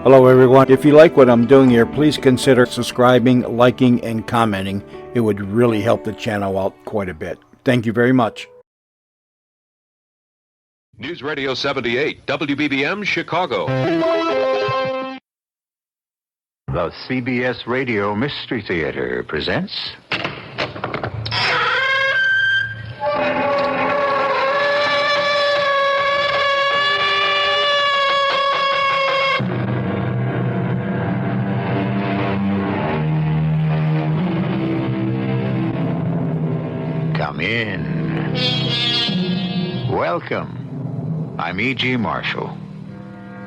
Hello everyone. If you like what I'm doing here, please consider subscribing, liking, and commenting. It would really help the channel out quite a bit. Thank you very much. News Radio 78, WBBM, Chicago. The CBS Radio Mystery Theater presents... Come in. Welcome. I'm E.G. Marshall.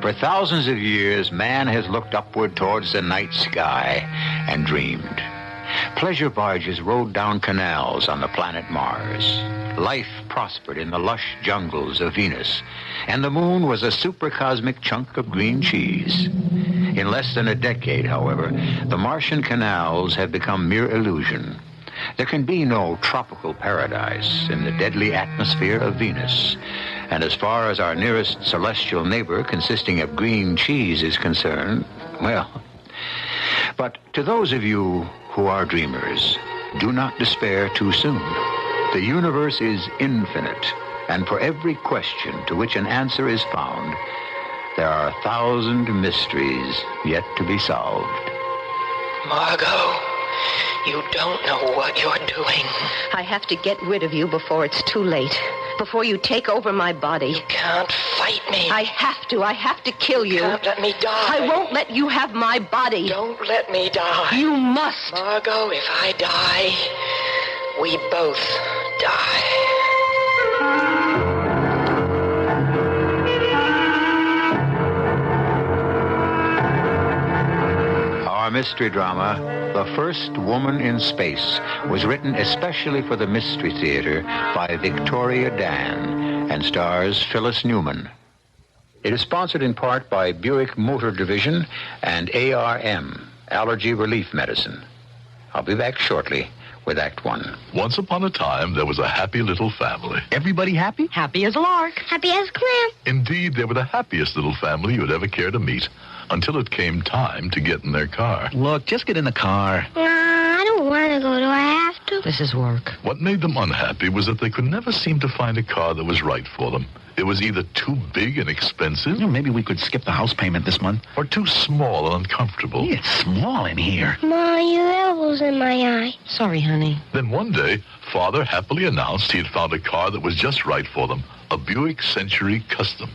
For thousands of years, man has looked upward towards the night sky and dreamed. Pleasure barges rode down canals on the planet Mars. Life prospered in the lush jungles of Venus, and the moon was a supercosmic chunk of green cheese. In less than a decade, however, the Martian canals have become mere illusion. There can be no tropical paradise in the deadly atmosphere of Venus. And as far as our nearest celestial neighbor, consisting of green cheese, is concerned, well... But to those of you who are dreamers, do not despair too soon. The universe is infinite, and for every question to which an answer is found, there are 1,000 mysteries yet to be solved. Margot, you don't know what you're doing. I have to get rid of you before it's too late. Before you take over my body. You can't fight me. I have to kill you. You can't let me die. I won't let you have my body. Don't let me die. You must. Margot, if I die, we both die. Our mystery drama, The First Woman in Space, was written especially for the Mystery Theater by Victoria Dan and stars Phyllis Newman. It is sponsored in part by Buick Motor Division and ARM, Allergy Relief Medicine. I'll be back shortly with Act One. Once upon a time, there was a happy little family. Everybody happy? Happy as a lark. Happy as a clam. Indeed, they were the happiest little family you would ever care to meet, until it came time to get in their car. Look, just get in the car. Nah, I don't want to go. Do I have to? This is work. What made them unhappy was that they could never seem to find a car that was right for them. It was either too big and expensive, Maybe we could skip the house payment this month. or too small and uncomfortable. It's small in here. Ma, your elbow's in my eye. Sorry, honey. Then one day, Father happily announced he had found a car that was just right for them, a Buick Century Custom.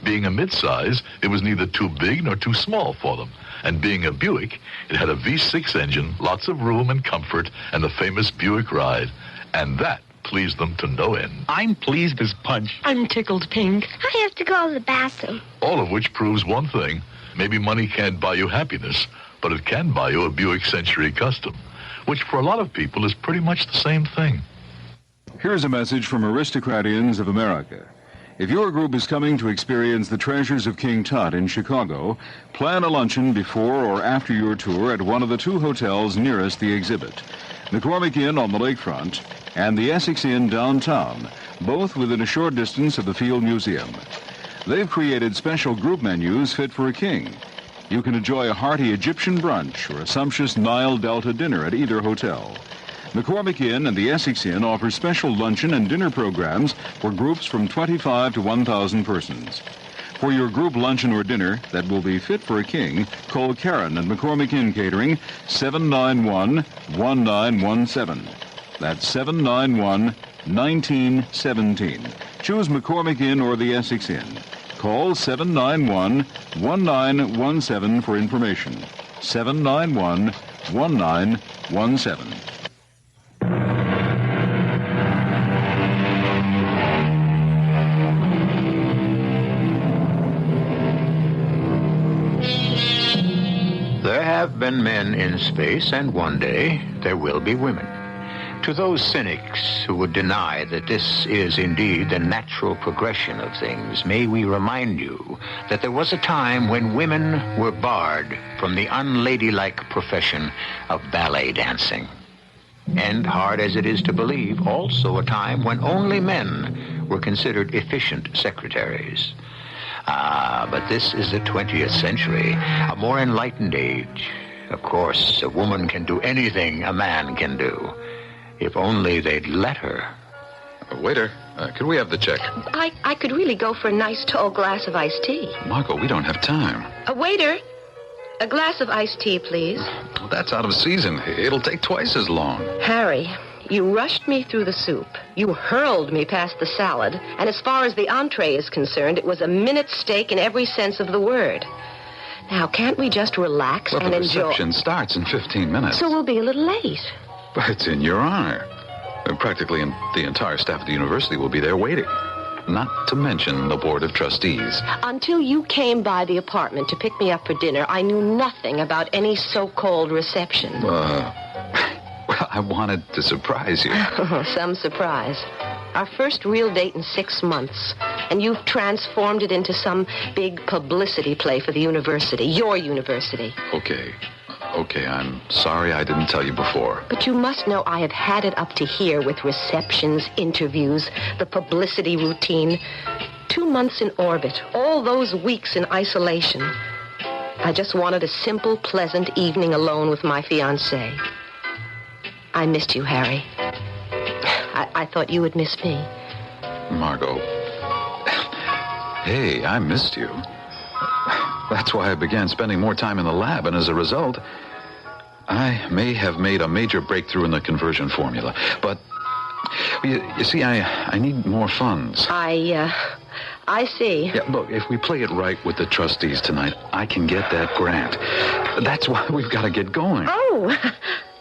Being a midsize, it was neither too big nor too small for them. And being a Buick, it had a V6 engine, lots of room and comfort, and the famous Buick ride. And that pleased them to no end. I'm pleased as punch. I'm tickled pink. I have to go to the bathroom. All of which proves one thing. Maybe money can't buy you happiness, but it can buy you a Buick Century Custom, which for a lot of people is pretty much the same thing. Here's a message from Aristocratians of America. If your group is coming to experience the treasures of King Tut in Chicago, plan a luncheon before or after your tour at one of the 2 hotels nearest the exhibit. McCormick Inn on the lakefront and the Essex Inn downtown, both within a short distance of the Field Museum. They've created special group menus fit for a king. You can enjoy a hearty Egyptian brunch or a sumptuous Nile Delta dinner at either hotel. McCormick Inn and the Essex Inn offer special luncheon and dinner programs for groups from 25 to 1,000 persons. For your group luncheon or dinner that will be fit for a king, call Karen at McCormick Inn Catering, 791-1917. That's 791-1917. Choose McCormick Inn or the Essex Inn. Call 791-1917 for information. 791-1917. There have been men in space, and one day there will be women. To those cynics who would deny that this is indeed the natural progression of things, may we remind you that there was a time when women were barred from the unladylike profession of ballet dancing. And, hard as it is to believe, also a time when only men were considered efficient secretaries. But this is the 20th century, a more enlightened age. Of course, a woman can do anything a man can do, if only they'd let her. Waiter, could we have the check? I could really go for a nice tall glass of iced tea. Margot, we don't have time. Waiter, a glass of iced tea, please. Well, that's out of season. It'll take twice as long. Harry, you rushed me through the soup. You hurled me past the salad. And as far as the entree is concerned, it was a minute steak in every sense of the word. Now, can't we just relax Well, and the enjoy? reception starts in 15 minutes. So we'll be a little late. But it's in your honor. Practically the entire staff at the university will be there waiting. Not to mention the board of trustees. Until you came by the apartment to pick me up for dinner, I knew nothing about any so-called reception. Well, I wanted to surprise you. Some surprise. Our first real date in 6 months. And you've transformed it into some big publicity play for the university. Your university. Okay, I'm sorry I didn't tell you before. But you must know I have had it up to here with receptions, interviews, the publicity routine. 2 months in orbit, all those weeks in isolation. I just wanted a simple, pleasant evening alone with my fiancé. I missed you, Harry. I thought you would miss me. Margot. Hey, I missed you. That's why I began spending more time in the lab, and as a result, I may have made a major breakthrough in the conversion formula. But, you see, I need more funds. I see. Yeah, look, if we play it right with the trustees tonight, I can get that grant. That's why we've got to get going. Oh,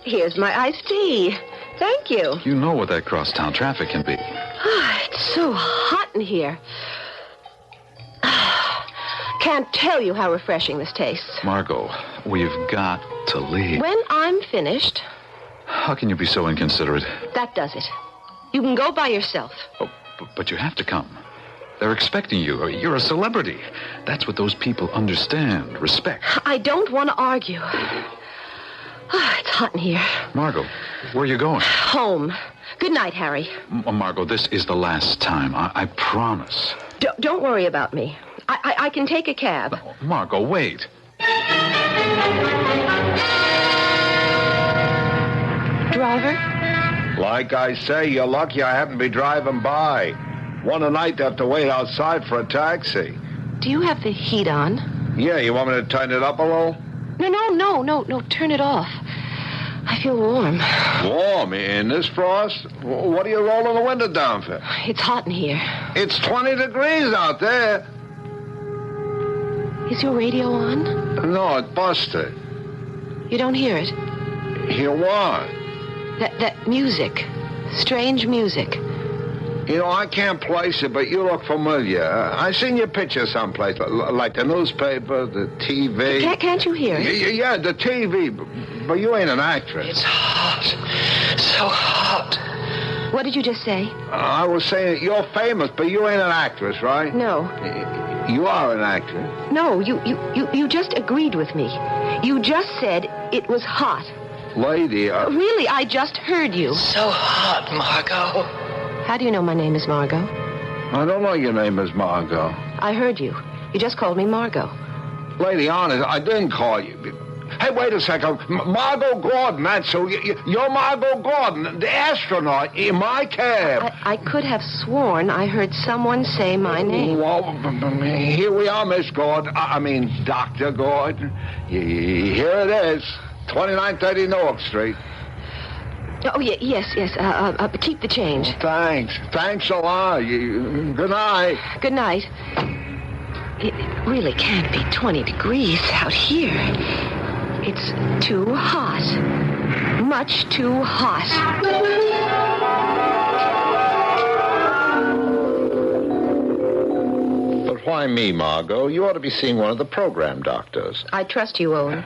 here's my iced tea. Thank you. You know what that crosstown traffic can be. It's so hot in here. Can't tell you how refreshing this tastes. Margot, we've got to leave. When I'm finished... How can you be so inconsiderate? That does it. You can go by yourself. Oh, but you have to come. They're expecting you. You're a celebrity. That's what those people understand. Respect. I don't want to argue. It's hot in here. Margot, where are you going? Home. Good night, Harry. Margot, this is the last time. I promise. Don't worry about me. I can take a cab. Margot, wait. Driver? Like I say, you're lucky I happen to be driving by. One a night to have to wait outside for a taxi. Do you have the heat on? Yeah, you want me to turn it up a little? No, turn it off. I feel warm. Warm? In this frost? What are you rolling the window down for? It's hot in here. It's 20 degrees out there. Is your radio on? No, it busted. You don't hear it? Hear what? That music. Strange music. You know, I can't place it, but you look familiar. I seen your picture someplace, like the newspaper, the TV. Can't you hear it? Yeah, the TV, but you ain't an actress. It's hot. So hot. What did you just say? I was saying you're famous, but you ain't an actress, right? No. You are an actress. No, you just agreed with me. You just said it was hot. Lady, Really, I just heard you. So hot, Margot. How do you know my name is Margot? I don't know your name is Margot. I heard you. You just called me Margot. Lady, honest, I didn't call you. Hey, wait a second. Margot Gordon, that's who. You're Margot Gordon, the astronaut, in my cab. I could have sworn I heard someone say my name. Well, here we are, Miss Gordon. I mean, Dr. Gordon. Here it is, 2930 North Street. Oh, yes. Keep the change. Thanks a lot. Good night. Good night. It really can't be 20 degrees out here. It's too hot. Much too hot. But why me, Margot? You ought to be seeing one of the program doctors. I trust you, Owen.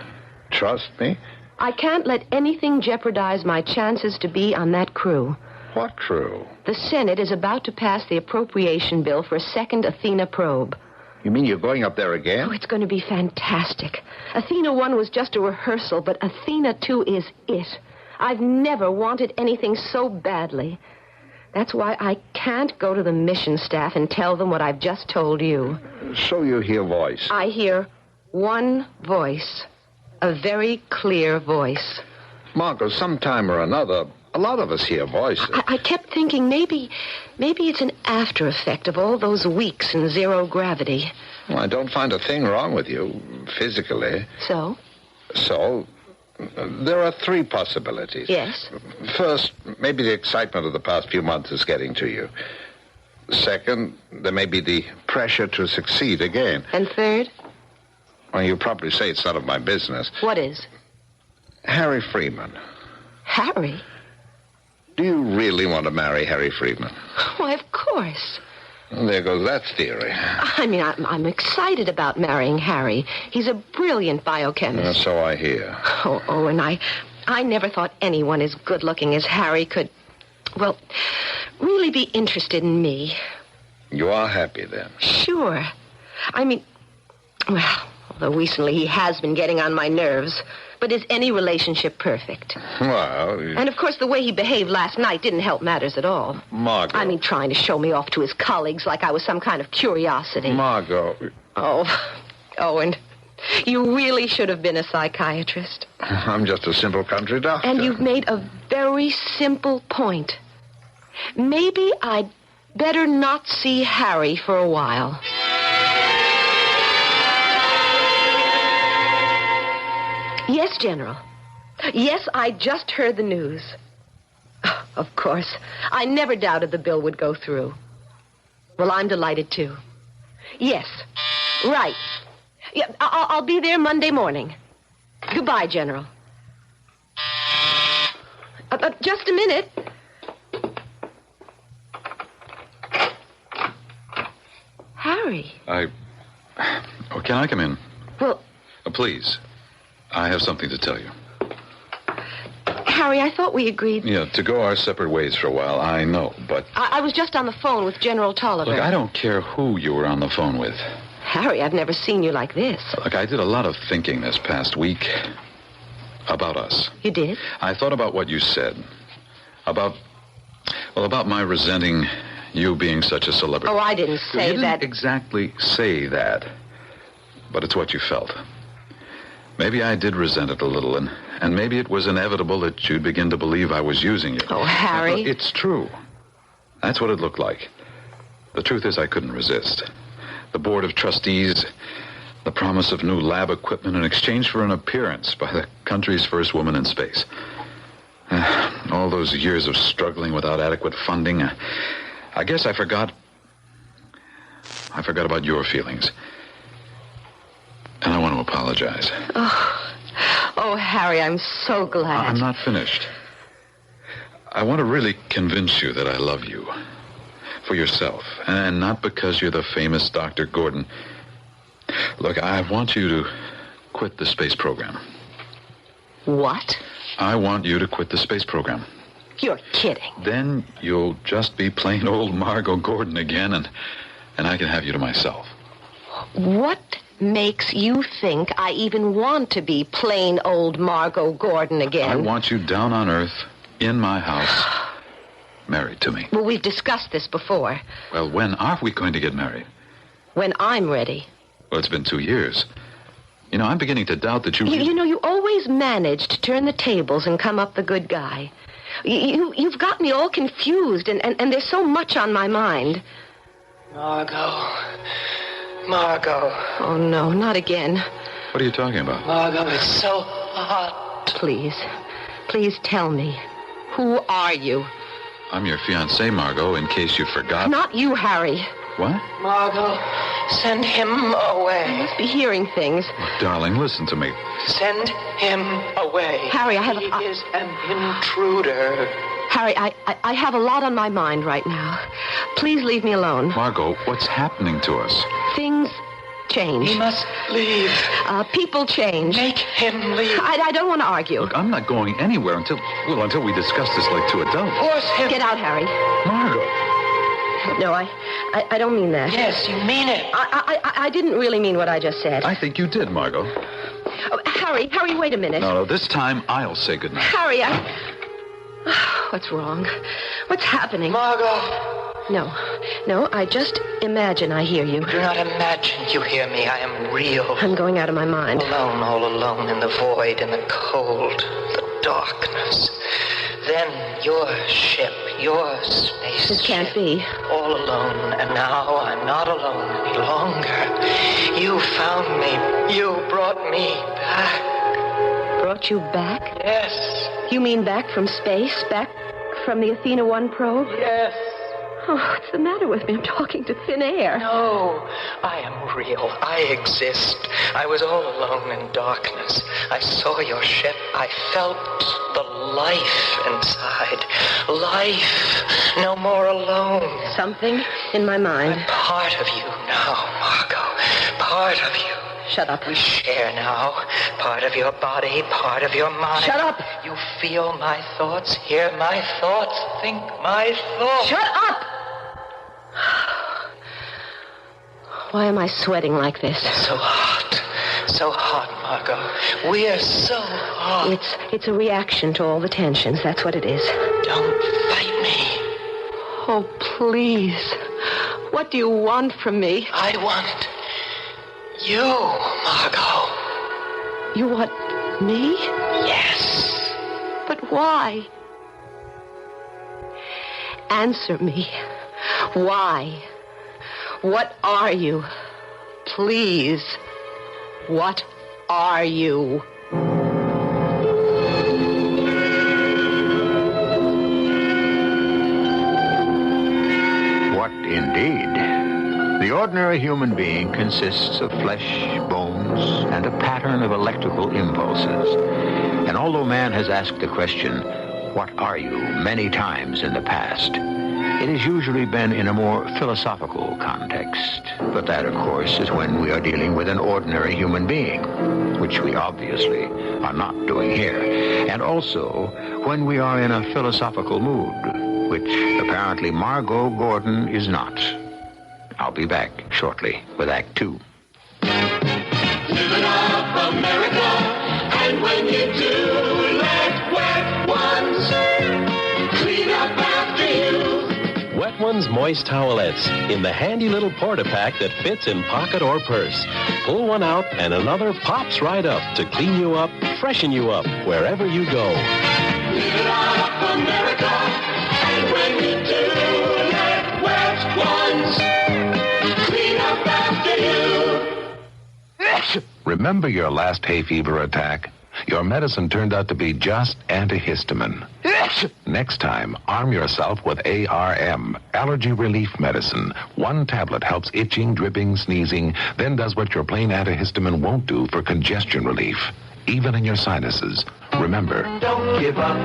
Trust me? I can't let anything jeopardize my chances to be on that crew. What crew? The Senate is about to pass the appropriation bill for a second Athena probe. You mean you're going up there again? Oh, it's going to be fantastic. Athena 1 was just a rehearsal, but Athena 2 is it. I've never wanted anything so badly. That's why I can't go to the mission staff and tell them what I've just told you. So you hear voice. I hear one voice. A very clear voice. Margot, sometime or another, a lot of us hear voices. I kept thinking maybe it's an after effect of all those weeks in zero gravity. Well, I don't find a thing wrong with you, physically. So? So, there are 3 possibilities. Yes? First, maybe the excitement of the past few months is getting to you. Second, there may be the pressure to succeed again. And third? Well, you'll probably say it's none of my business. What is? Harry Freeman. Harry? Do you really want to marry Harry Freeman? Why, of course. Well, there goes that theory. I mean, I'm excited about marrying Harry. He's a brilliant biochemist. So I hear. Oh, and I never thought anyone as good-looking as Harry could, well, really be interested in me. You are happy, then? Sure. I mean, well, although recently he has been getting on my nerves. But is any relationship perfect? Well... And, of course, the way he behaved last night didn't help matters at all. Margot... I mean, trying to show me off to his colleagues like I was some kind of curiosity. Margot... Oh, and you really should have been a psychiatrist. I'm just a simple country doctor. And you've made a very simple point. Maybe I'd better not see Harry for a while. Yes, General. Yes, I just heard the news. Of course. I never doubted the bill would go through. Well, I'm delighted, too. Yes. Right. Yeah, I'll be there Monday morning. Goodbye, General. Just a minute. Harry. Oh, can I come in? Well... Please. I have something to tell you. Harry, I thought we agreed... Yeah, to go our separate ways for a while, I know, but... I was just on the phone with General Tolliver. Look, I don't care who you were on the phone with. Harry, I've never seen you like this. Look, I did a lot of thinking this past week about us. You did? I thought about what you said. About my resenting you being such a celebrity. Oh, I didn't say you didn't that. Exactly say that, but it's what you felt. Maybe I did resent it a little, and maybe it was inevitable that you'd begin to believe I was using you. Oh, Harry. Look, it's true. That's what it looked like. The truth is I couldn't resist. The board of trustees, the promise of new lab equipment in exchange for an appearance by the country's first woman in space. All those years of struggling without adequate funding. I guess I forgot about your feelings. And I want to apologize. Oh, Harry, I'm so glad. I'm not finished. I want to really convince you that I love you. For yourself. And not because you're the famous Dr. Gordon. Look, I want you to quit the space program. What? I want you to quit the space program. You're kidding. Then you'll just be plain old Margot Gordon again, and I can have you to myself. What makes you think I even want to be plain old Margot Gordon again? I want you down on Earth, in my house, married to me. Well, we've discussed this before. Well, when are we going to get married? When I'm ready. Well, it's been 2 years. You know, I'm beginning to doubt that you... You know, you always manage to turn the tables and come up the good guy. You've got me all confused, and there's so much on my mind. Margot. Oh, no, not again. What are you talking about? Margot, it's so hot. Please tell me. Who are you? I'm your fiancé, Margot, in case you forgot. Not you, Harry. What? Margot, send him away. I must be hearing things. Look, darling, listen to me. Send him away. Harry, He is an intruder. Harry, I have a lot on my mind right now. Please leave me alone. Margot, what's happening to us? Things change. He must leave. People change. Make him leave. I don't want to argue. Look, I'm not going anywhere until we discuss this like two adults. Force him. Get out, Harry. Margot. No, I don't mean that. Yes, you mean it. I didn't really mean what I just said. I think you did, Margot. Oh, Harry, wait a minute. No, this time I'll say goodnight. Harry, What's wrong? What's happening? Margot! No, I just imagine I hear you. Do not imagine you hear me. I am real. I'm going out of my mind. Alone, all alone in the void, in the cold, the darkness. Then your ship, your space. This can't be. All alone, and now I'm not alone any longer. You found me. You brought me back. Brought you back? Yes. You mean back from space? Back from the Athena 1 probe? Yes. Oh, what's the matter with me? I'm talking to thin air. No, I am real. I exist. I was all alone in darkness. I saw your ship. I felt the life inside. Life. No more alone. Something in my mind. I'm part of you now, Margot. Part of you. Shut up. We share now. Part of your body, part of your mind. Shut up. You feel my thoughts, hear my thoughts, think my thoughts. Shut up! Why am I sweating like this? So hot, Margot. We are so hot. It's a reaction to all the tensions. That's what it is. Don't fight me. Oh, please. What do you want from me? I want you, Margot. You want me? Yes. But why? Answer me. Why? What are you? Please. What are you? What indeed? The ordinary human being consists of flesh, bones, and a pattern of electrical impulses. And although man has asked the question, "What are you?" many times in the past, it has usually been in a more philosophical context. But that, of course, is when we are dealing with an ordinary human being, which we obviously are not doing here. And also when we are in a philosophical mood, which apparently Margot Gordon is not. I'll be back shortly with Act 2. Living up America, and when you do, let wet ones clean up after you. Wet Ones Moist Towelettes in the handy little porta-pack that fits in pocket or purse. Pull one out and another pops right up to clean you up, freshen you up, wherever you go. Living up America, and when you do, let wet ones clean up after you. Remember your last hay fever attack? Your medicine turned out to be just antihistamine. Next time, arm yourself with ARM, allergy relief medicine. One tablet helps itching, dripping, sneezing, then does what your plain antihistamine won't do for congestion relief, even in your sinuses. Remember, Don't give up.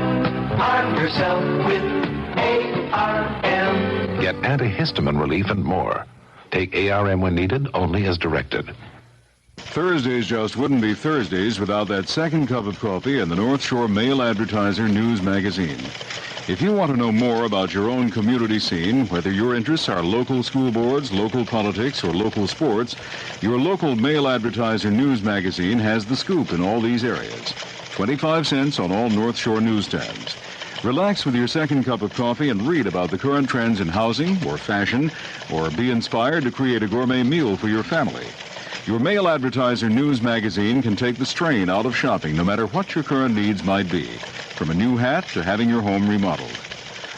Arm yourself with ARM. get antihistamine relief and more. Take ARM when needed, only as directed. Thursdays just wouldn't be Thursdays without that second cup of coffee and the North Shore Mail Advertiser News Magazine. If you want to know more about your own community scene, whether your interests are local school boards, local politics, or local sports, your local Mail Advertiser News Magazine has the scoop in all these areas. 25 cents on all North Shore newsstands. Relax with your second cup of coffee and read about the current trends in housing or fashion, or be inspired to create a gourmet meal for your family. Your Mail Advertiser News Magazine can take the strain out of shopping no matter what your current needs might be, from a new hat to having your home remodeled.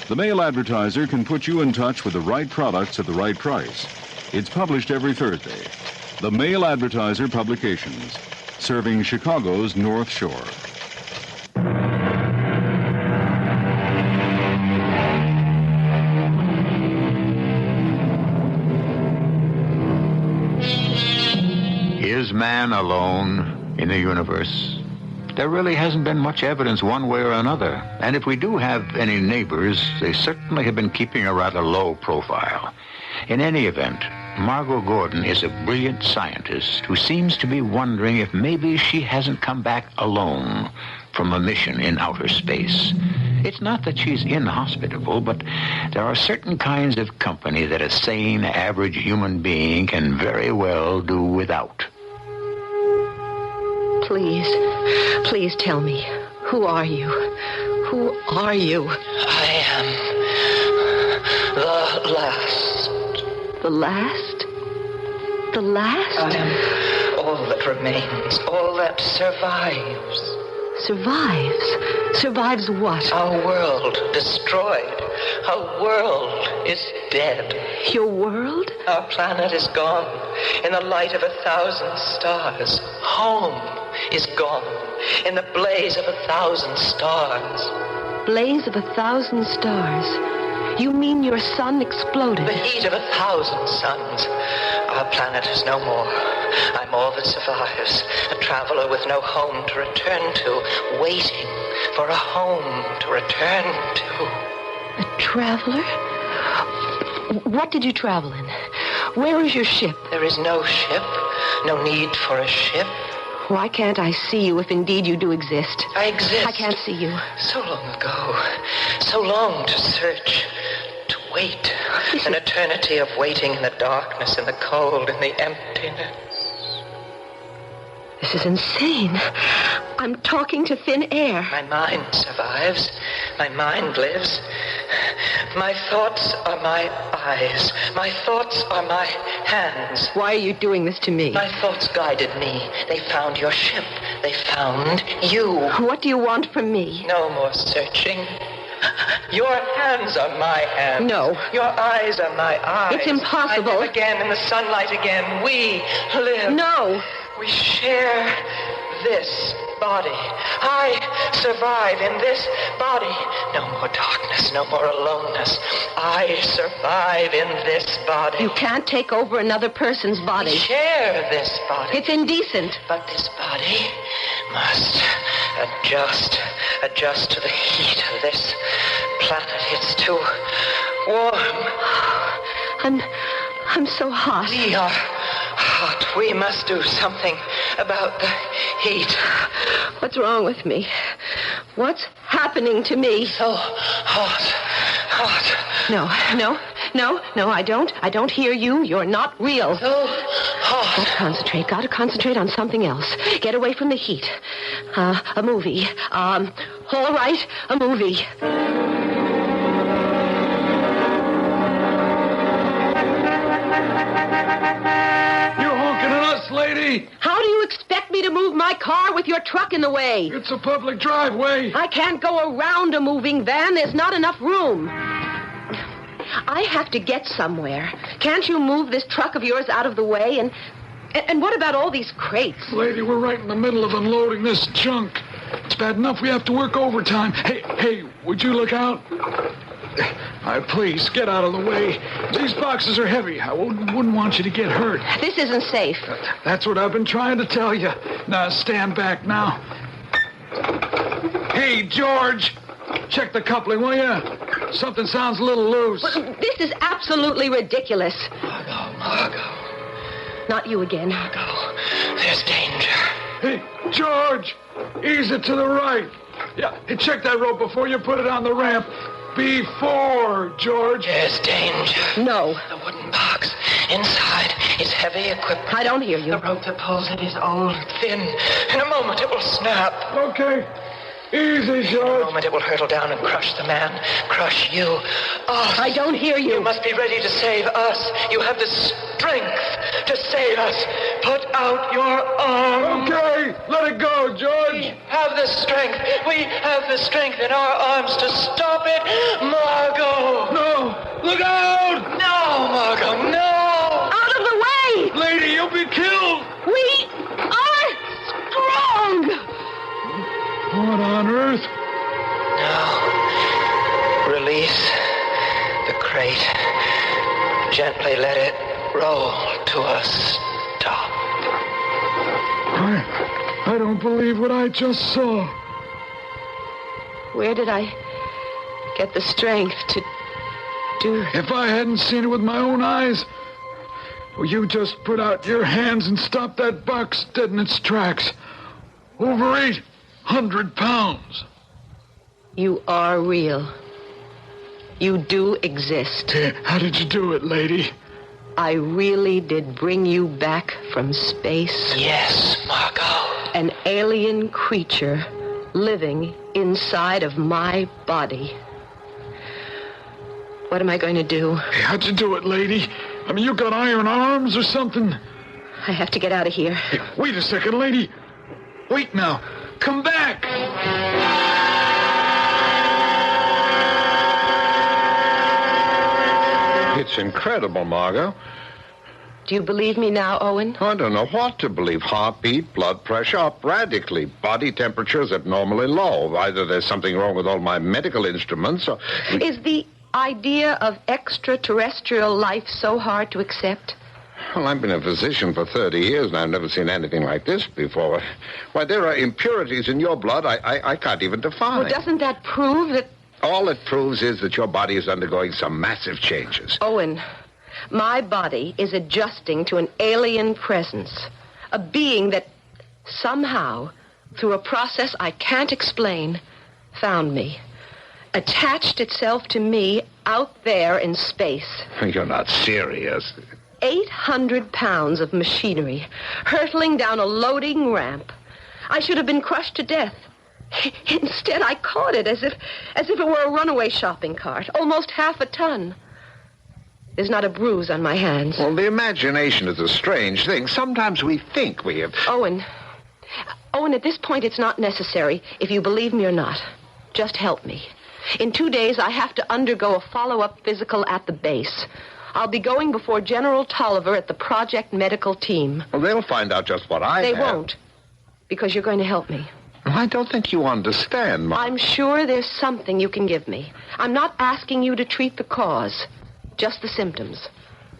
The Mail Advertiser can put you in touch with the right products at the right price. It's published every Thursday. The Mail Advertiser Publications, serving Chicago's North Shore. Is man alone in the universe? There really hasn't been much evidence one way or another. And if we do have any neighbors, they certainly have been keeping a rather low profile. In any event, Margot Gordon is a brilliant scientist who seems to be wondering if maybe she hasn't come back alone from a mission in outer space. It's not that she's inhospitable, but there are certain kinds of company that a sane, average human being can very well do without. Please tell me. Who are you? Who are you? I am the last. The last? The last? I am all that remains, all that survives. Survives? Survives what? Our world destroyed. Our world is dead. Your world? Our planet is gone. In the light of 1,000 stars. Home is gone. In the blaze of 1,000 stars. Blaze of 1,000 stars. You mean your sun exploded? The heat of 1,000 suns. Our planet is no more. I'm all that survives. A traveler with no home to return to. Waiting for a home to return to. A traveler? What did you travel in? Where is your ship? There is no ship. No need for a ship. Why can't I see you if indeed you do exist? I exist. I can't see you. So long ago. So long to search. To wait. An eternity of waiting in the darkness, in the cold, in the emptiness. This is insane. I'm talking to thin air. My mind survives. My mind lives. My thoughts are my eyes. My thoughts are my hands. Why are you doing this to me? My thoughts guided me. They found your ship. They found you. What do you want from me? No more searching. Your hands are my hands. No. Your eyes are my eyes. It's impossible. I live again in the sunlight again. We live. No. We share this body. I survive in this body. No more darkness, no more aloneness. I survive in this body. You can't take over another person's body. We share this body. It's indecent. But this body must adjust to the heat of this planet. It's too warm. I'm so hot. We are hot. We must do something about the heat. What's wrong with me? What's happening to me? So hot. No, I don't hear you. You're not real. So hot. Gotta concentrate on something else. Get away from the heat. A movie. All right, a movie. Lady! How do you expect me to move my car with your truck in the way? It's a public driveway. I can't go around a moving van. There's not enough room. I have to get somewhere. Can't you move this truck of yours out of the way? And what about all these crates? Lady, we're right in the middle of unloading this junk. It's bad enough we have to work overtime. Hey, would you look out? Please, get out of the way. These boxes are heavy. I wouldn't want you to get hurt. This isn't safe. That's what I've been trying to tell you. Now, stand back now. Hey, George, check the coupling, will you? Something sounds a little loose. This is absolutely ridiculous. Margot. Not you again. Margot, there's danger. Hey, George, ease it to the right. Yeah, hey, check that rope before you put it on the ramp. Before, George. There's danger. No. The wooden box inside is heavy equipment. I don't hear you. The rope that pulls it is old and thin. In a moment it will snap. Okay. Easy, George. In a moment it will hurtle down and crush the man. Crush you. Us. I don't hear you. You must be ready to save us. You have the strength to save us. Put out your arms. Okay. Let it go, George. We have the strength. We have the strength in our arms to stop it. Margot. No. Look out. No, Margot. No. Out of the way. Lady, you'll be killed. We are strong. What on earth? Now, release the crate. Gently let it roll to a stop. I don't believe what I just saw. Where did I get the strength to do? If I hadn't seen it with my own eyes, well, you just put out your hands and stopped that box dead in its tracks. Over 800 pounds. You are real. You do exist. How did you do it, lady? I really did bring you back from space. Yes, Margot. An alien creature living inside of my body. What am I going to do? Hey, how'd you do it, lady? I mean, you got iron arms or something? I have to get out of here. Hey, wait a second, lady. Wait now. Come back. It's incredible, Margot. Do you believe me now, Owen? I don't know what to believe. Heartbeat, blood pressure up radically. Body temperature is abnormally low. Either there's something wrong with all my medical instruments or... Is the idea of extraterrestrial life so hard to accept? Well, I've been a physician for 30 years, and I've never seen anything like this before. Why, there are impurities in your blood I can't even define. Well, doesn't that prove that... All it proves is that your body is undergoing some massive changes. Owen, my body is adjusting to an alien presence. A being that somehow, through a process I can't explain, found me. Attached itself to me out there in space. You're not serious. 800 pounds of machinery hurtling down a loading ramp. I should have been crushed to death. Instead, I caught it as if it were a runaway shopping cart, almost half a ton. There's not a bruise on my hands. Well, the imagination is a strange thing. Sometimes we think we have... Owen, at this point, it's not necessary if you believe me or not. Just help me. In 2 days, I have to undergo a follow-up physical at the base. I'll be going before General Tolliver at the Project Medical Team. Well, they'll find out just what I They have. won't, because you're going to help me. I don't think you understand, Mom. I'm sure there's something you can give me. I'm not asking you to treat the cause, just the symptoms.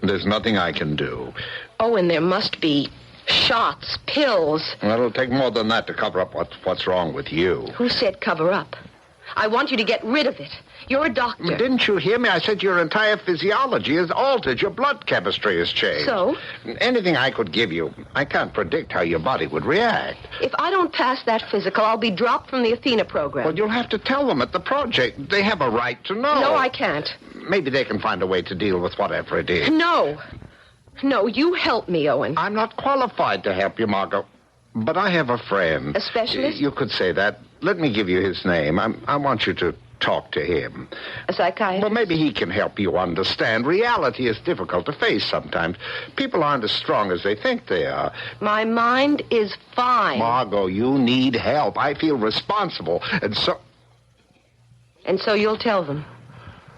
There's nothing I can do. Owen, there must be shots, pills. Well, it'll take more than that to cover up what's wrong with you. Who said cover up? I want you to get rid of it. You're a doctor. Didn't you hear me? I said your entire physiology is altered. Your blood chemistry has changed. So? Anything I could give you, I can't predict how your body would react. If I don't pass that physical, I'll be dropped from the Athena program. Well, you'll have to tell them at the project. They have a right to know. No, I can't. Maybe they can find a way to deal with whatever it is. No, you help me, Owen. I'm not qualified to help you, Margot. But I have a friend. A specialist? You could say that. Let me give you his name. I want you to talk to him. A psychiatrist? Well, maybe he can help you understand. Reality is difficult to face sometimes. People aren't as strong as they think they are. My mind is fine. Margot, you need help. I feel responsible, and so... And so you'll tell them?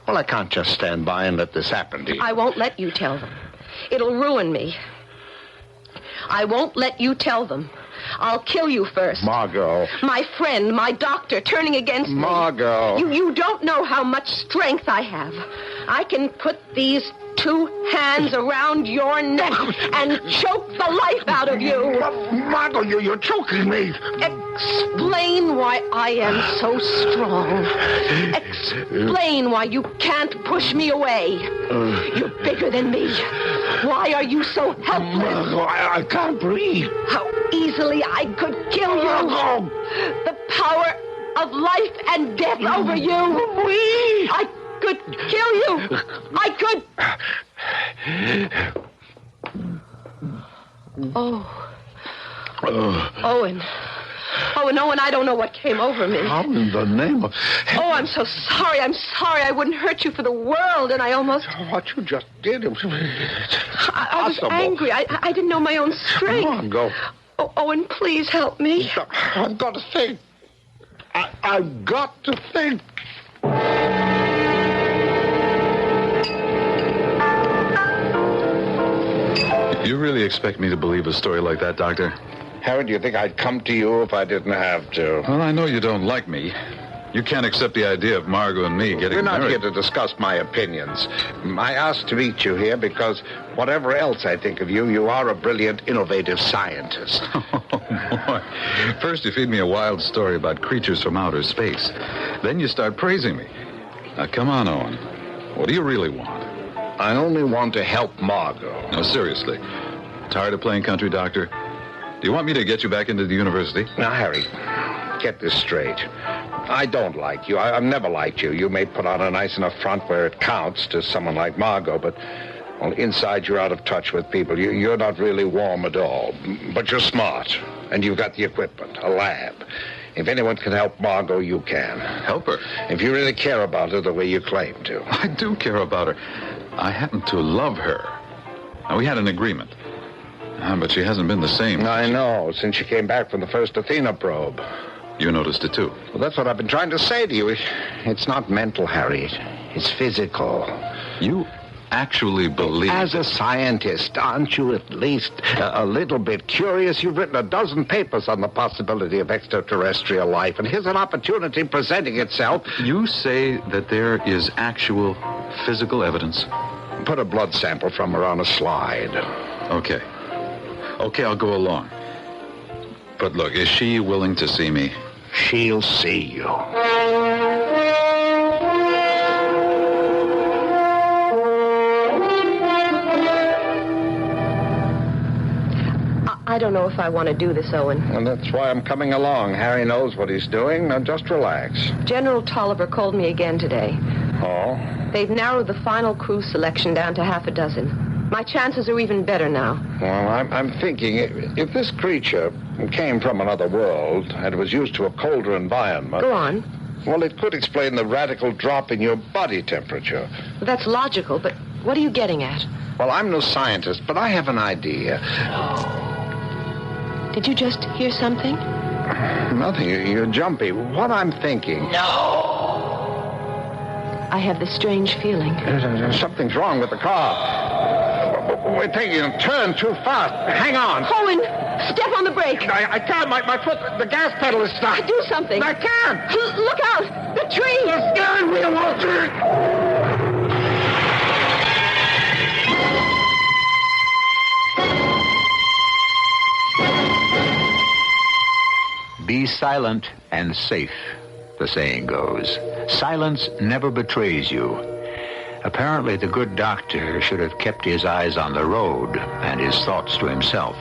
Well, I can't just stand by and let this happen to you. I won't let you tell them. It'll ruin me. I won't let you tell them. I'll kill you first. Margot. My friend, my doctor, turning against me. Margot. You don't know how much strength I have. I can put these 2 hands around your neck and choke the life out of you. Margot, you're choking me. Explain why I am so strong. Explain why you can't push me away. You're bigger than me. Why are you so helpless? Margot, I can't breathe. How easily I could kill you. Margot. The power of life and death over you. I could kill you. I could. Owen. Owen, I don't know what came over me. How in the name of... Oh, I'm so sorry. I'm sorry. I wouldn't hurt you for the world, and I almost... What you just did... I was angry. I didn't know my own strength. Come on, go. Oh, Owen, please help me. I've got to think. I've got to think. You really expect me to believe a story like that, Doctor? Harry, do you think I'd come to you if I didn't have to? Well, I know you don't like me. You can't accept the idea of Margot and me getting We're not married. here to discuss my opinions. I asked to meet you here because whatever else I think of you, you are a brilliant, innovative scientist. Oh, boy. First, you feed me a wild story about creatures from outer space. Then you start praising me. Now, come on, Owen. What do you really want? I only want to help Margot. No, seriously. Tired of playing country, Doctor? Do you want me to get you back into the university? Now, Harry, get this straight. I don't like you. I've never liked you. You may put on a nice enough front where it counts to someone like Margot, but, well, inside you're out of touch with people. You're not really warm at all. But you're smart, and you've got the equipment, a lab. If anyone can help Margot, you can. Help her? If you really care about her the way you claim to. I do care about her. I happen to love her. Now, we had an agreement. But she hasn't been the same. I know, since she came back from the first Athena probe. You noticed it, too. Well, that's what I've been trying to say to you. It's not mental, Harry. It's physical. You actually believe... As a scientist, aren't you at least a little bit curious? You've written a dozen papers on the possibility of extraterrestrial life, and here's an opportunity presenting itself. You say that there is actual physical evidence? Put a blood sample from her on a slide. Okay. Okay, I'll go along. But look, is she willing to see me? She'll see you. I don't know if I want to do this, Owen. And that's why I'm coming along. Harry knows what he's doing. Now just relax. General Tolliver called me again today. Oh? They've narrowed the final crew selection down to half a dozen. My chances are even better now. Well, I'm thinking, if this creature came from another world and was used to a colder environment... Go on. Well, it could explain the radical drop in your body temperature. That's logical, but what are you getting at? Well, I'm no scientist, but I have an idea. Did you just hear something? Nothing. You're jumpy. What I'm thinking... No! I have this strange feeling. Something's wrong with the car. We're taking a turn too fast. Hang on. Owen, step on the brake. I can't. My foot, the gas pedal is stuck. Do something. I can't. Look out. The tree. The steering wheel won't turn. Be silent and safe, the saying goes. Silence never betrays you. Apparently, the good doctor should have kept his eyes on the road and his thoughts to himself.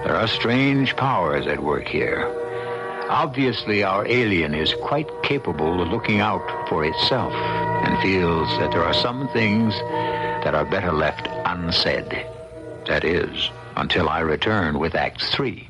There are strange powers at work here. Obviously, our alien is quite capable of looking out for itself and feels that there are some things that are better left unsaid. That is, until I return with Act 3.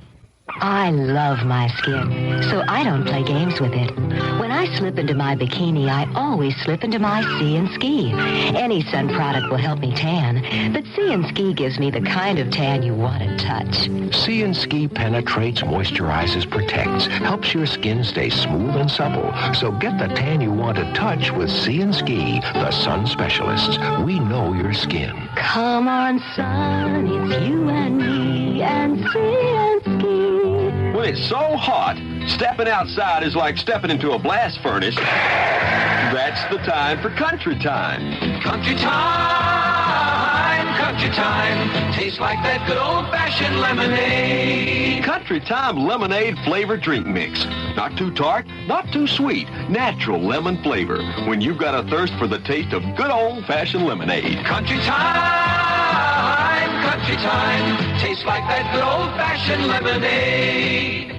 I love my skin, so I don't play games with it. When I slip into my bikini, I always slip into my Sea & Ski. Any sun product will help me tan, but Sea & Ski gives me the kind of tan you want to touch. Sea & Ski penetrates, moisturizes, protects, helps your skin stay smooth and supple. So get the tan you want to touch with Sea & Ski, the sun specialists. We know your skin. Come on, sun, it's you and me and Sea & Ski. When it's so hot, stepping outside is like stepping into a blast furnace. That's the time for Country Time. Country time, country time. Tastes like that good old-fashioned lemonade. Country Time lemonade flavored drink mix. Not too tart, not too sweet. Natural lemon flavor. When you've got a thirst for the taste of good old-fashioned lemonade. Country time, country time. Tastes like that good old-fashioned lemonade.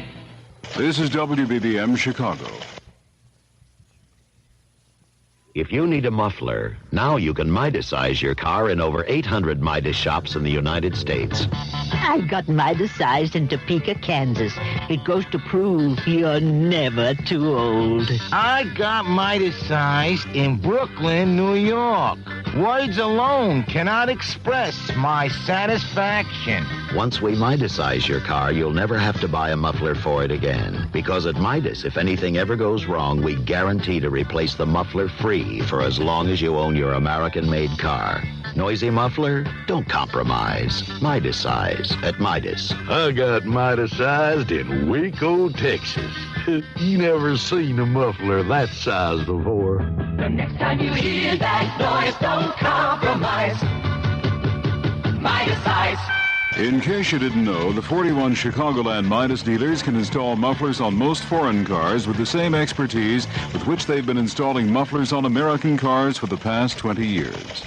This is WBBM Chicago. If you need a muffler, now you can Midas-size your car in over 800 Midas shops in the United States. I got Midas-sized in Topeka, Kansas. It goes to prove you're never too old. I got Midas-sized in Brooklyn, New York. Words alone cannot express my satisfaction. Once we Midas-size your car, you'll never have to buy a muffler for it again. Because at Midas, if anything ever goes wrong, we guarantee to replace the muffler free for as long as you own your American-made car. Noisy muffler? Don't compromise. Midas-size at Midas. I got Midas-sized in Waco, Texas. You never seen a muffler that size before. The next time you hear that noise, don't compromise. Midas-size. In case you didn't know, the 41 Chicagoland Midas dealers can install mufflers on most foreign cars with the same expertise with which they've been installing mufflers on American cars for the past 20 years.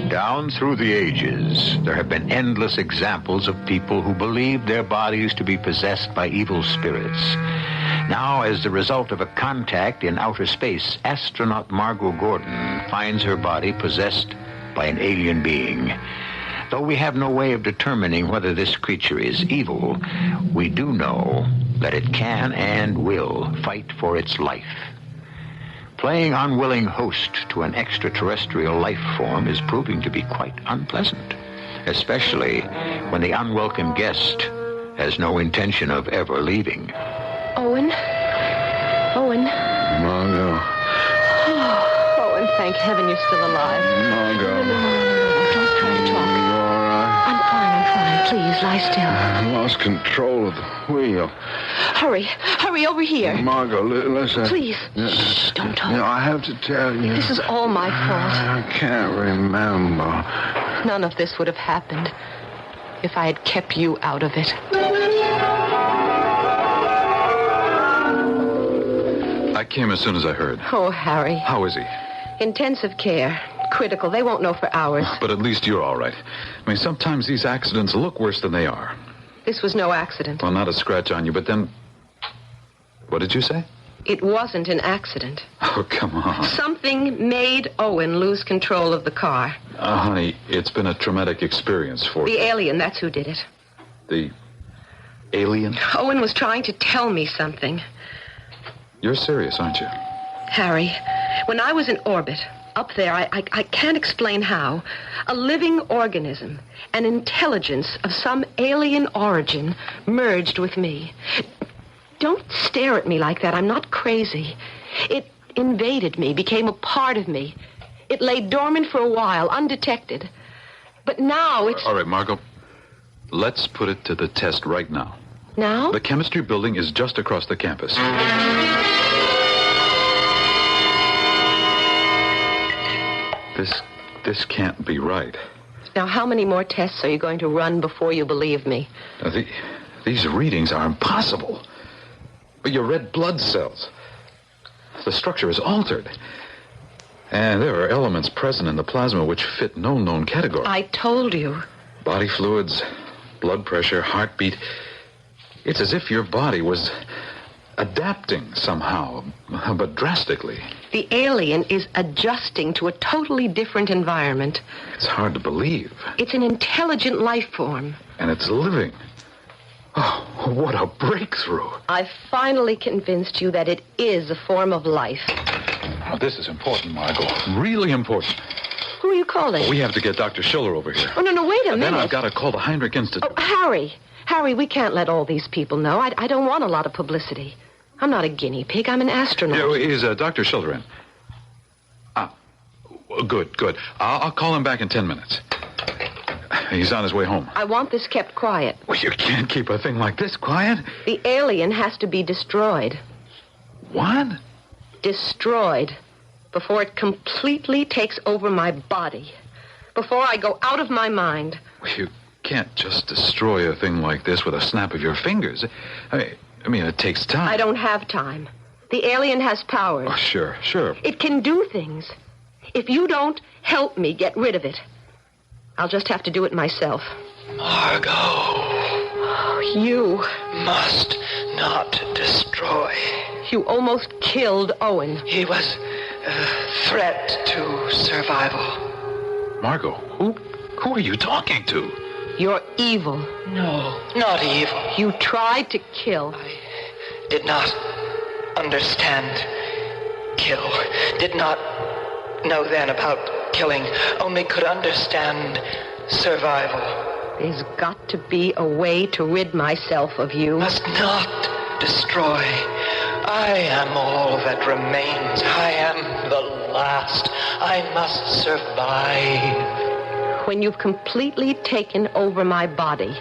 Down through the ages, there have been endless examples of people who believed their bodies to be possessed by evil spirits. Now, as the result of a contact in outer space, astronaut Margot Gordon finds her body possessed by an alien being. Though we have no way of determining whether this creature is evil, we do know that it can and will fight for its life. Playing unwilling host to an extraterrestrial life form is proving to be quite unpleasant, especially when the unwelcome guest has no intention of ever leaving. Owen? Owen? Margot. Oh, Owen, thank heaven you're still alive. Margot. No, don't try to talk. You all right? I'm fine. Please, lie still. I lost control of the wheel. Hurry over here. Margot, listen. Please. Shh, don't talk. No, I have to tell you. This is all my fault. I can't remember. None of this would have happened if I had kept you out of it. I came as soon as I heard. Oh, Harry. How is he? Intensive care. Critical. They won't know for hours. But at least you're all right. I mean, sometimes these accidents look worse than they are. This was no accident. Well, not a scratch on you, but then... What did you say? It wasn't an accident. Oh, come on. Something made Owen lose control of the car. Honey, it's been a traumatic experience for The you. alien, that's who did it. The alien? Owen was trying to tell me something. You're serious, aren't you? Harry, when I was in orbit, up there, I can't explain how, a living organism, an intelligence of some alien origin, merged with me. Don't stare at me like that. I'm not crazy. It invaded me, became a part of me. It lay dormant for a while, undetected. But now it's... All right, Margot. Let's put it to the test right now. Now? The chemistry building is just across the campus. This can't be right. Now, how many more tests are you going to run before you believe me? These readings are impossible. But your red blood cells. The structure is altered. And there are elements present in the plasma which fit no known category. I told you. Body fluids, blood pressure, heartbeat. It's as if your body was adapting somehow, but drastically. The alien is adjusting to a totally different environment. It's hard to believe. It's an intelligent life form. And it's living. Oh, what a breakthrough. I've finally convinced you that it is a form of life. Oh, this is important, Margot. Really important. Who are you calling? We have to get Dr. Schiller over here. Oh, no, wait a minute. Then I've got to call the Heinrich Institute. Oh, Harry, we can't let all these people know. I don't want a lot of publicity. I'm not a guinea pig. I'm an astronaut. Yeah, is Dr. Schiller in? Good. I'll call him back in 10 minutes. He's on his way home. I want this kept quiet. Well, you can't keep a thing like this quiet. The alien has to be destroyed. What? Destroyed. Before it completely takes over my body. Before I go out of my mind. Well, you can't just destroy a thing like this with a snap of your fingers. I mean, it takes time. I don't have time. The alien has powers. Oh, sure. It can do things. If you don't help me get rid of it, I'll just have to do it myself. Margot. Oh, you must not destroy. You almost killed Owen. He was a threat to survival. Margot, who are you talking to? You're evil. No, not evil. You tried to kill. I did not understand kill. Did not know then about killing. Only could understand survival. There's got to be a way to rid myself of you. Must not destroy. I am all that remains. I am the last. I must survive. When you've completely taken over my body,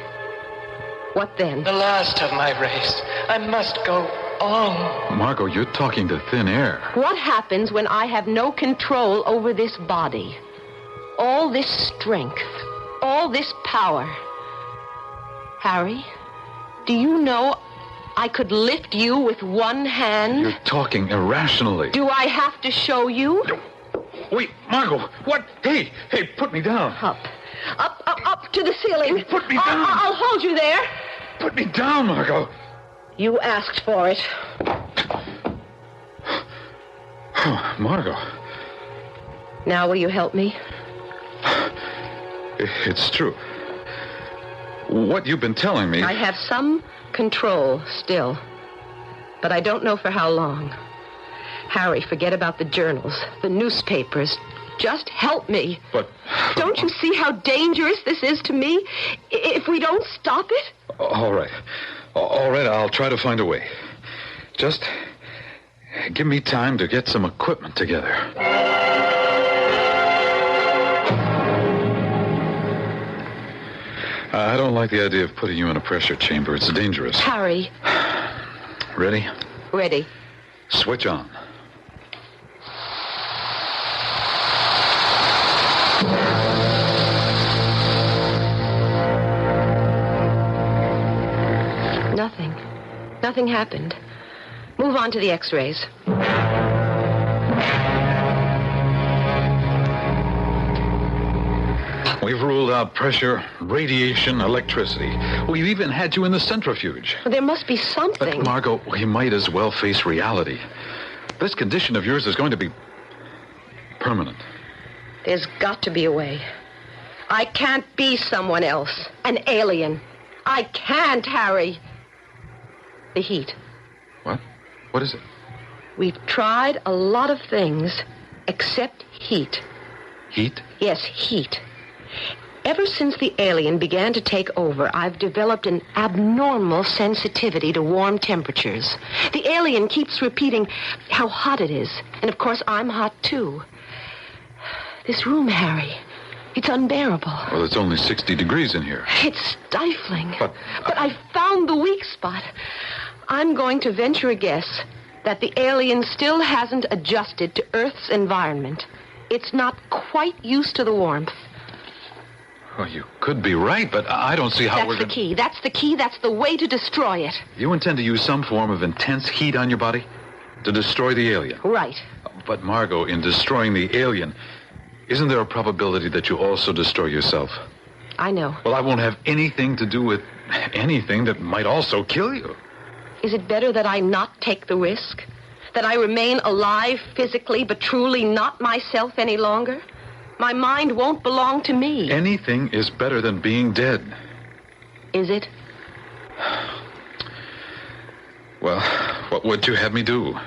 what then? The last of my race. I must go on. Margot, you're talking to thin air. What happens when I have no control over this body? All this strength, all this power. Harry, do you know I could lift you with one hand? You're talking irrationally. Do I have to show you? Wait, Margot, what? Hey, put me down. Up to the ceiling. Put me down. I'll hold you there. Put me down, Margot. You asked for it. Oh, Margot. Now will you help me? It's true. What you've been telling me... I have some control still, but I don't know for how long. Harry, forget about the journals, the newspapers. Just help me. But... Don't you see how dangerous this is to me if we don't stop it? All right. All right, I'll try to find a way. Just give me time to get some equipment together. I don't like the idea of putting you in a pressure chamber. It's dangerous. Harry. Ready? Ready. Switch on. Nothing. Nothing happened. Move on to the x-rays. We've ruled out pressure, radiation, electricity. We've even had you in the centrifuge. Well, there must be something. But, Margot, we might as well face reality. This condition of yours is going to be permanent. There's got to be a way. I can't be someone else, an alien. I can't, Harry. The heat. What? What is it? We've tried a lot of things except heat. Heat? Yes, heat. Ever since the alien began to take over, I've developed an abnormal sensitivity to warm temperatures. The alien keeps repeating how hot it is. And of course, I'm hot too. This room, Harry, it's unbearable. Well, it's only 60 degrees in here. It's stifling. But I found the weak spot. I'm going to venture a guess that the alien still hasn't adjusted to Earth's environment. It's not quite used to the warmth. Well, you could be right, but I don't see how That's we're the key. That's the key. That's the way to destroy it. You intend to use some form of intense heat on your body to destroy the alien? Right. But, Margot, in destroying the alien, isn't there a probability that you also destroy yourself? I know. Well, I won't have anything to do with anything that might also kill you. Is it better that I not take the risk? That I remain alive physically, but truly not myself any longer? My mind won't belong to me. Anything is better than being dead. Is it? Well, what would you have me do?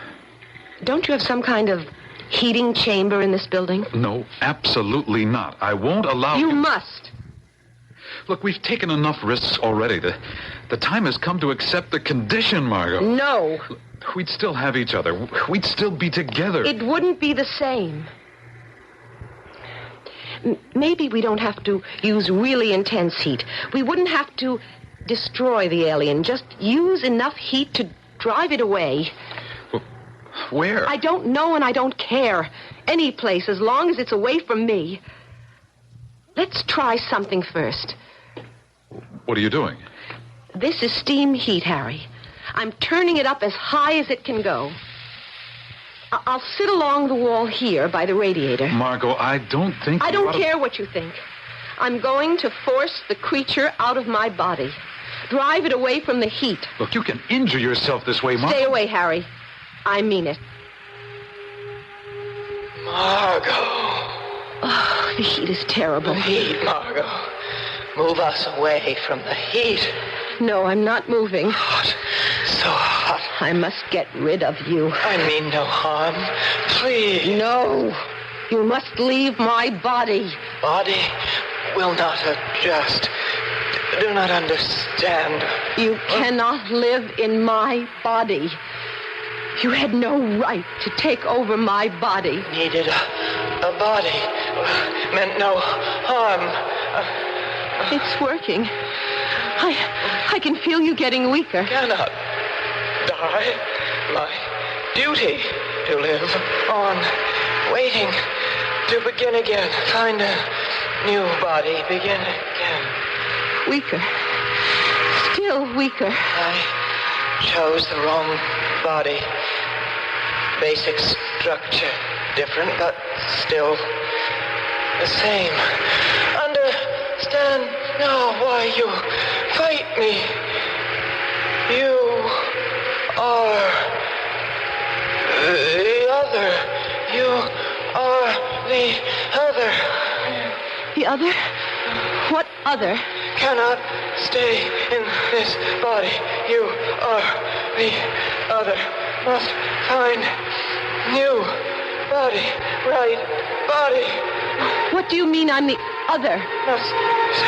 Don't you have some kind of heating chamber in this building? No, absolutely not. I won't allow you. You must. Look, we've taken enough risks already. The time has come to accept the condition, Margot. No. We'd still have each other. We'd still be together. It wouldn't be the same. Maybe we don't have to use really intense heat. We wouldn't have to destroy the alien. Just use enough heat to drive it away. Well, where? I don't know and I don't care. Any place, as long as it's away from me. Let's try something first. What are you doing? This is steam heat, Harry. I'm turning it up as high as it can go. I'll sit along the wall here by the radiator. Margot, I don't think... I don't care what you think. I'm going to force the creature out of my body. Drive it away from the heat. Look, you can injure yourself this way, Margot. Stay away, Harry. I mean it. Margot. Oh, the heat is terrible. The heat, Margot. Move us away from the heat. No, I'm not moving. Hot. So hot. I must get rid of you. I mean no harm. Please. No. You must leave my body. Body will not adjust. Do not understand. You cannot live in my body. You had no right to take over my body. Needed a body. Meant no harm. It's working. I can feel you getting weaker. Cannot die. My duty to live on. Waiting to begin again. Find a new body. Begin again. Weaker. Still weaker. I chose the wrong body. Basic structure different, but still the same. Understand now why you fight me. You are the other You are the other. The other? What other? Cannot stay in this body. You are the other. Must find new body. Right body. What do you mean I'm the other? Must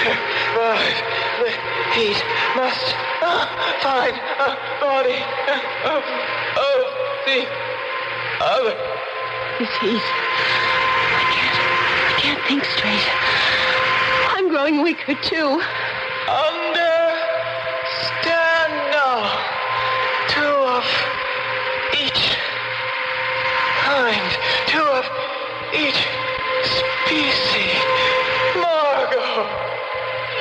survive the heat. Must find a body of the other. This heat. I can't think straight. I'm growing weaker, too. Understand now. Two of each kind. Two of each species. Margot,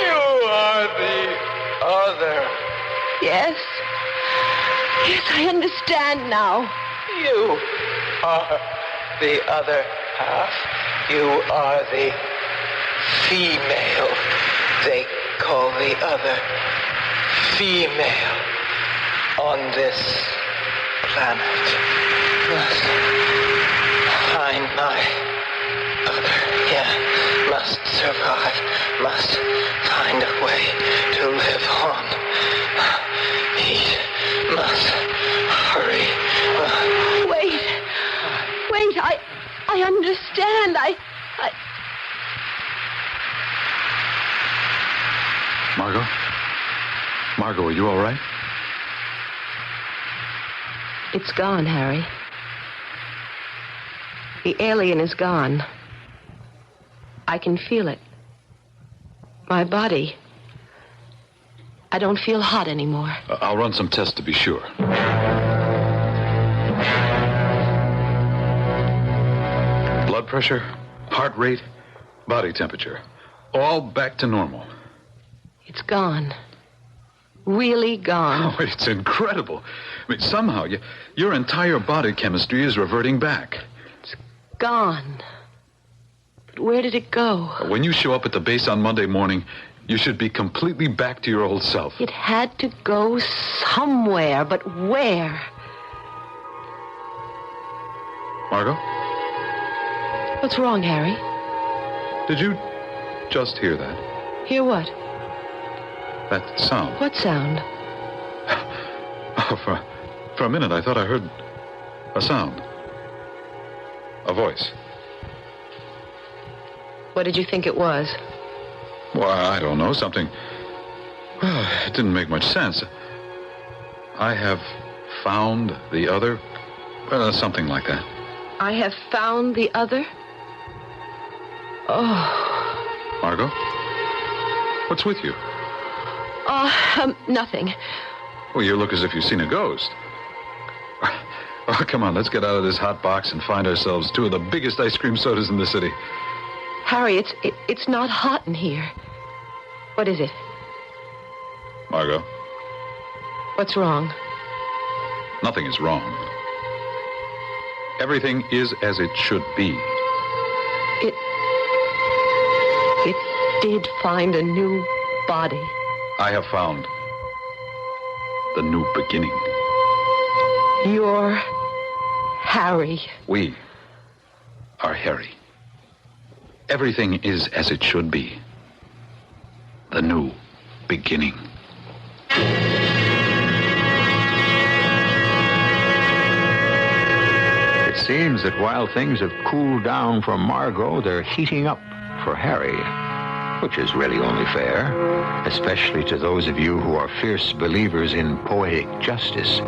you are the other. Yes. Yes, I understand now. You are the other half. You are the female. They call the other female on this planet. Must find my other. Yeah, must survive. Must find a way to live on. He must hurry. Wait, I understand. Margot, are you all right? It's gone, Harry. The alien is gone. I can feel it. My body. I don't feel hot anymore. I'll run some tests to be sure. Blood pressure, heart rate, body temperature. All back to normal. It's gone. Really gone. Oh, it's incredible. I mean, somehow your entire body chemistry is reverting back. It's gone. But where did it go? When you show up at the base on Monday morning, you should be completely back to your old self. It had to go somewhere, but where? Margot? What's wrong, Harry? Did you just hear that? Hear what? That sound. What sound? Oh, for a minute, I thought I heard a sound. A voice. What did you think it was? Well, I don't know. Something. Well, it didn't make much sense. I have found the other. Something like that. I have found the other? Oh. Margot? What's with you? Nothing. Well, you look as if you've seen a ghost. Oh, come on, let's get out of this hot box and find ourselves two of the biggest ice cream sodas in the city. Harry, it's not hot in here. What is it? Margot? What's wrong? Nothing is wrong. Everything is as it should be. It did find a new body. I have found the new beginning. You're Harry. We are Harry. Everything is as it should be. The new beginning. It seems that while things have cooled down for Margot, they're heating up for Harry, which is really only fair, especially to those of you who are fierce believers in poetic justice.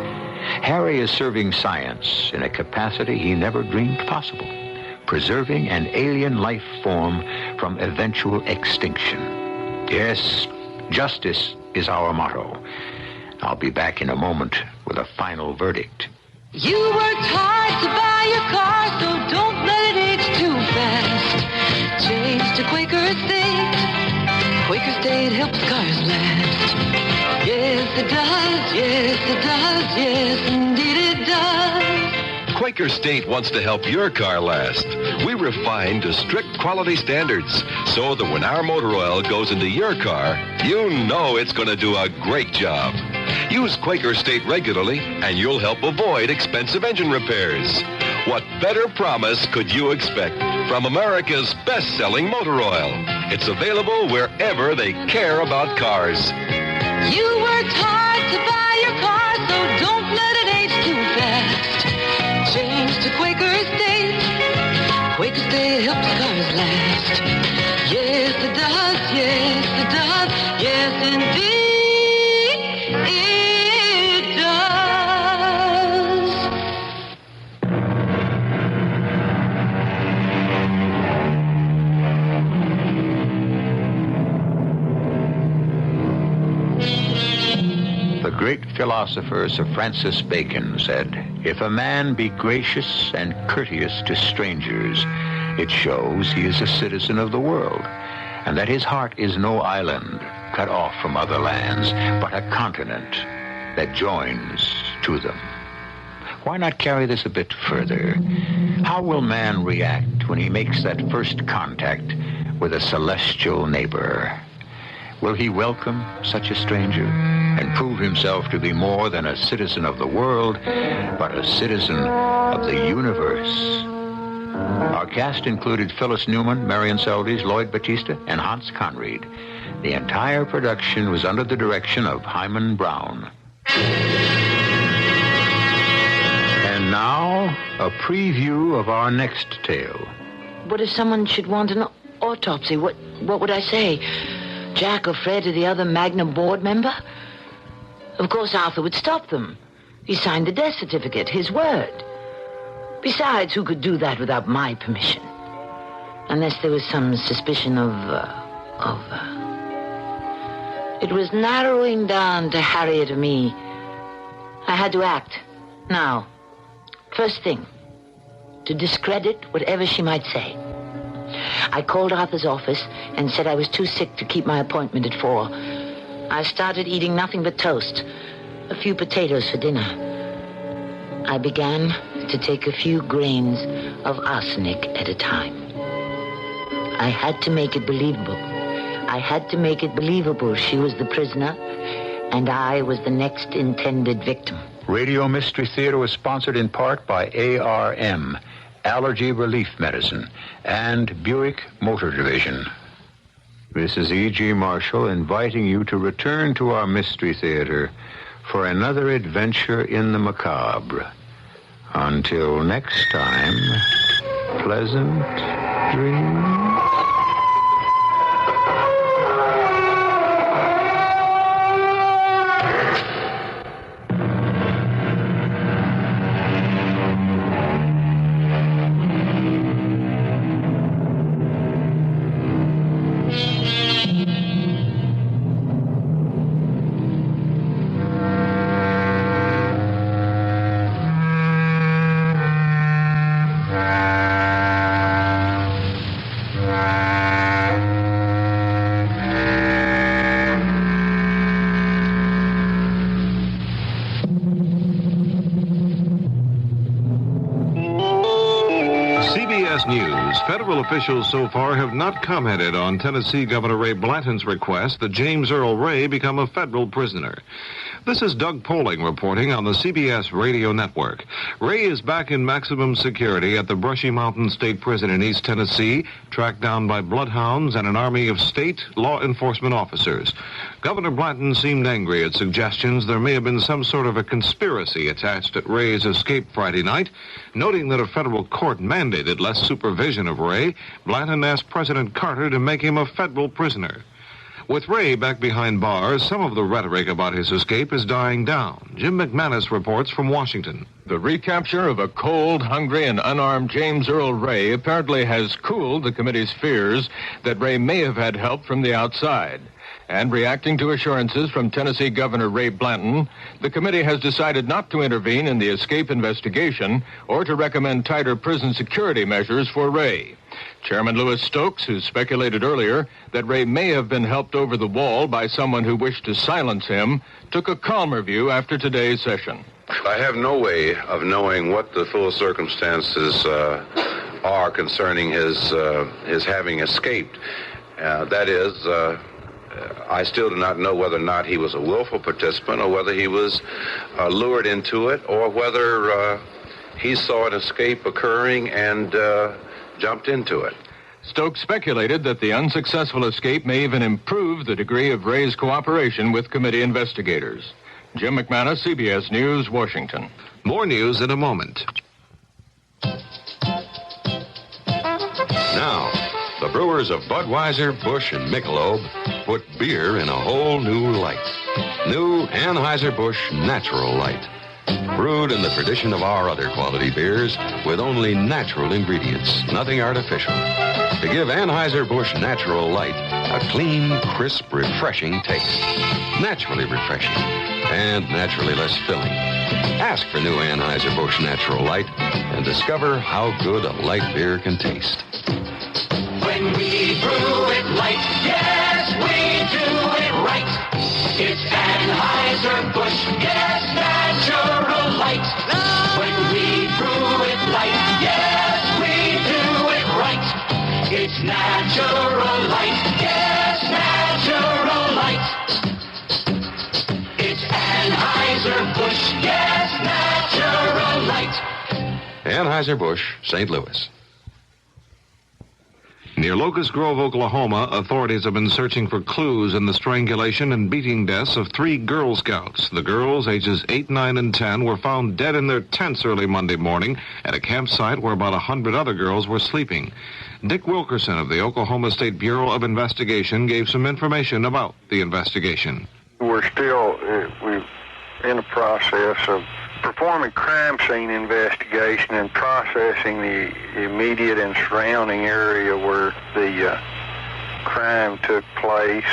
Harry is serving science in a capacity he never dreamed possible, preserving an alien life form from eventual extinction. Yes, justice is our motto. I'll be back in a moment with a final verdict. You worked hard to buy your car, so don't let it age too fast. Change to Quaker Estate. Quaker Estate helps cars last. Yes, it does. Yes, it does. Yes, indeed it does. Quaker State wants to help your car last. We refine to strict quality standards so that when our motor oil goes into your car, you know it's going to do a great job. Use Quaker State regularly and you'll help avoid expensive engine repairs. What better promise could you expect from America's best-selling motor oil? It's available wherever they care about cars. You worked hard to buy your car, so don't let it age too fast. Change to Quaker Estate. Quaker Estate helps cars last. Yes, it does. Yes, it does. Yes, indeed, it does. The great philosopher Sir Francis Bacon said, "If a man be gracious and courteous to strangers, it shows he is a citizen of the world, and that his heart is no island cut off from other lands, but a continent that joins to them." Why not carry this a bit further? How will man react when he makes that first contact with a celestial neighbor? Will he welcome such a stranger and prove himself to be more than a citizen of the world, but a citizen of the universe? Our cast included Phyllis Newman, Marian Seldes, Lloyd Battista, and Hans Conried. The entire production was under the direction of Hyman Brown. And now, a preview of our next tale. What if someone should want an autopsy? What would I say? Jack or Fred or the other Magnum board member? Of course, Arthur would stop them. He signed the death certificate, his word. Besides, who could do that without my permission? Unless there was some suspicion of... It was narrowing down to Harriet or me. I had to act. Now, first thing, to discredit whatever she might say. I called Arthur's office and said I was too sick to keep my appointment at 4. I started eating nothing but toast, a few potatoes for dinner. I began to take a few grains of arsenic at a time. I had to make it believable. I had to make it believable she was the prisoner and I was the next intended victim. Radio Mystery Theater was sponsored in part by ARM, Allergy Relief Medicine, and Buick Motor Division. This is E.G. Marshall inviting you to return to our Mystery Theater for another adventure in the macabre. Until next time, pleasant dreams. CBS News. Federal officials so far have not commented on Tennessee Governor Ray Blanton's request that James Earl Ray become a federal prisoner. This is Doug Poling reporting on the CBS radio network. Ray is back in maximum security at the Brushy Mountain State Prison in East Tennessee, tracked down by bloodhounds and an army of state law enforcement officers. Governor Blanton seemed angry at suggestions there may have been some sort of a conspiracy attached at Ray's escape Friday night. Noting that a federal court mandated less supervision of Ray, Blanton asked President Carter to make him a federal prisoner. With Ray back behind bars, some of the rhetoric about his escape is dying down. Jim McManus reports from Washington. The recapture of a cold, hungry, and unarmed James Earl Ray apparently has cooled the committee's fears that Ray may have had help from the outside. And reacting to assurances from Tennessee Governor Ray Blanton, the committee has decided not to intervene in the escape investigation or to recommend tighter prison security measures for Ray. Chairman Lewis Stokes, who speculated earlier that Ray may have been helped over the wall by someone who wished to silence him, took a calmer view after today's session. I have no way of knowing what the full circumstances are concerning his having escaped. That is, I still do not know whether or not he was a willful participant or whether he was lured into it or whether he saw an escape occurring and jumped into it. Stokes speculated that the unsuccessful escape may even improve the degree of Ray's cooperation with committee investigators. Jim McManus, CBS News, Washington. More news in a moment. Now, the brewers of Budweiser, Busch, and Michelob put beer in a whole new light. New Anheuser-Busch Natural Light. Brewed in the tradition of our other quality beers with only natural ingredients, nothing artificial. To give Anheuser-Busch Natural Light a clean, crisp, refreshing taste. Naturally refreshing and naturally less filling. Ask for new Anheuser-Busch Natural Light and discover how good a light beer can taste. When we brew it light, yes, we do it right. It's Anheuser-Busch, yes, natural light. When we brew it light, yes, we do it right. It's natural light, yes, natural light. It's Anheuser-Busch, yes, natural light. Anheuser-Busch, St. Louis. Near Locust Grove, Oklahoma, authorities have been searching for clues in the strangulation and beating deaths of 3 Girl Scouts. The girls, ages 8, 9, and 10, were found dead in their tents early Monday morning at a campsite where about 100 other girls were sleeping. Dick Wilkerson of the Oklahoma State Bureau of Investigation gave some information about the investigation. We're still in the process of performing crime scene investigation and processing the immediate and surrounding area where the crime took place.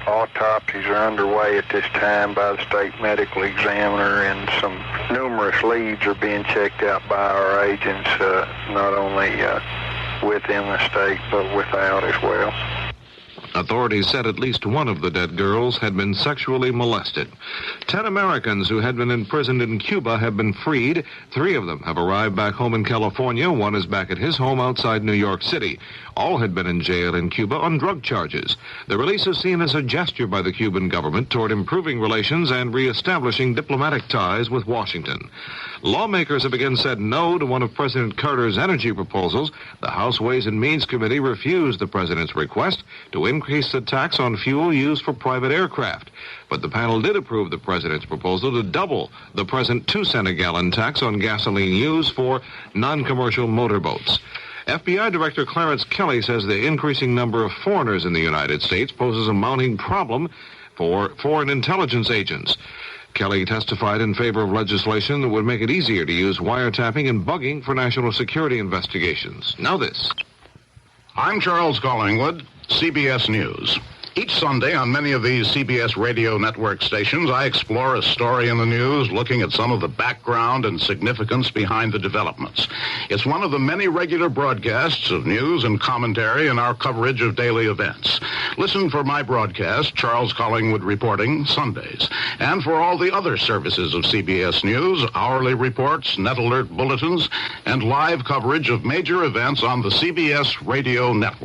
Autopsies are underway at this time by the state medical examiner, and some numerous leads are being checked out by our agents, not only within the state but without as well. Authorities said at least one of the dead girls had been sexually molested. 10 Americans who had been imprisoned in Cuba have been freed. 3 of them have arrived back home in California. 1 is back at his home outside New York City. All had been in jail in Cuba on drug charges. The release is seen as a gesture by the Cuban government toward improving relations and reestablishing diplomatic ties with Washington. Lawmakers have again said no to one of President Carter's energy proposals. The House Ways and Means Committee refused the president's request to increase the tax on fuel used for private aircraft. But the panel did approve the president's proposal to double the present 2-cent-a-gallon tax on gasoline used for non-commercial motorboats. FBI Director Clarence Kelly says the increasing number of foreigners in the United States poses a mounting problem for foreign intelligence agents. Kelly testified in favor of legislation that would make it easier to use wiretapping and bugging for national security investigations. Now this. I'm Charles Collingwood, CBS News. Each Sunday on many of these CBS radio network stations, I explore a story in the news looking at some of the background and significance behind the developments. It's one of the many regular broadcasts of news and commentary in our coverage of daily events. Listen for my broadcast, Charles Collingwood Reporting, Sundays, and for all the other services of CBS News, hourly reports, net alert bulletins, and live coverage of major events on the CBS radio network.